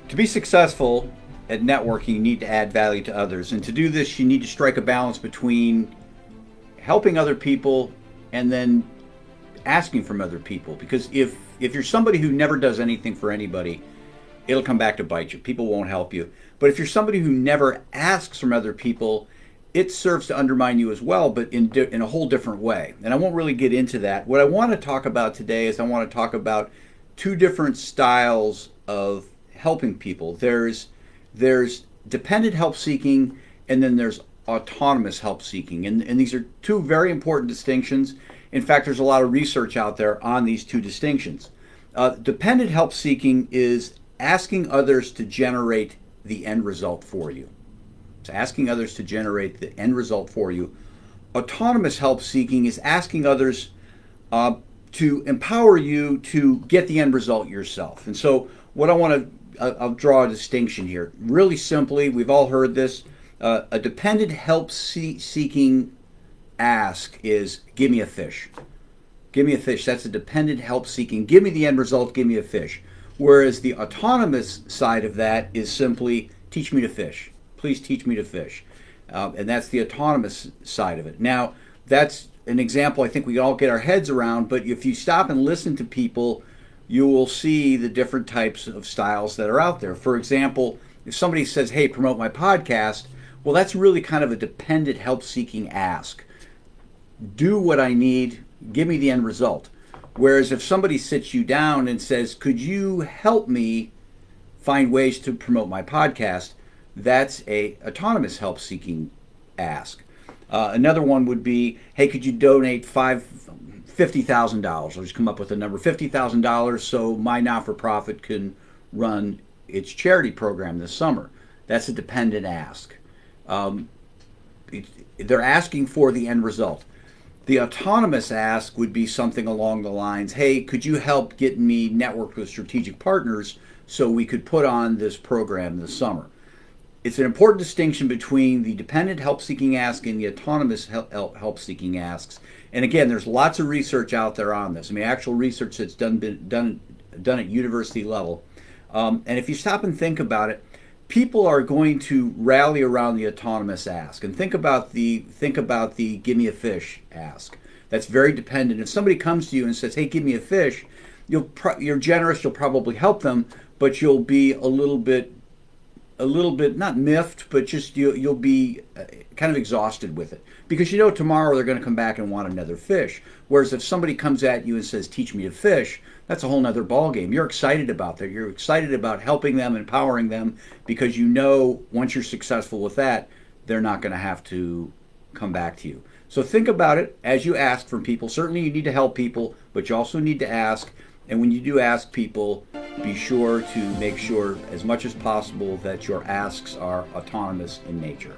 To be successful at networking, you need to add value to others. And to do this, you need to strike a balance between helping other people and then asking from other people. Because if you're somebody who never does anything for anybody, it'll come back to bite you. People won't help you. But if you're somebody who never asks from other people, it serves to undermine you as well, but in a whole different way. And I won't really get into that. What I want to talk about today is I want to talk about two different styles of helping people. There's dependent help seeking, and then there's autonomous help seeking. And these are two very important distinctions. In fact, there's a lot of research out there on these two distinctions. Dependent help seeking is asking others to generate the end result for you. It's asking others to generate the end result for you. Autonomous help seeking is asking others to empower you to get the end result yourself. And so, what I want to I'll draw a distinction here. Really simply, we've all heard this. A dependent help seeking ask is, give me a fish. Give me a fish. That's a dependent help seeking. Give me the end result. Give me a fish. Whereas the autonomous side of that is simply, teach me to fish. Please teach me to fish. And that's the autonomous side of it. Now, that's an example I think we all get our heads around, but if you stop and listen to people, you will see the different types of styles that are out there. For example, if somebody says, hey, promote my podcast, well, that's really kind of a dependent help-seeking ask. Do what I need, give me the end result. Whereas if somebody sits you down and says, could you help me find ways to promote my podcast, that's a autonomous help-seeking ask. Another one would be, hey, could you donate $50,000? I'll just come up with a number, $50,000, so my not-for-profit can run its charity program this summer. That's a dependent ask. They're asking for the end result. The autonomous ask would be something along the lines, hey, could you help get me networked with strategic partners so we could put on this program this summer? It's an important distinction between the dependent help-seeking ask and the autonomous help-seeking asks. And again, there's lots of research out there on this. I mean, actual research that's done at university level. And if you stop and think about it, people are going to rally around the autonomous ask. And think about the give me a fish ask. That's very dependent. If somebody comes to you and says, hey, give me a fish, you're generous, you'll probably help them, but you'll be a little bit not miffed, but just you'll be kind of exhausted with it, because you know tomorrow they're going to come back and want another fish. Whereas if somebody comes at you and says, teach me to fish, that's a whole nother ballgame. You're excited about that. You're excited about helping them, empowering them, because you know once you're successful with that, they're not going to have to come back to you. So think about it as you ask from people. Certainly you need to help people, but you also need to ask. And when you do ask people, be sure to make sure as much as possible that your asks are autonomous in nature.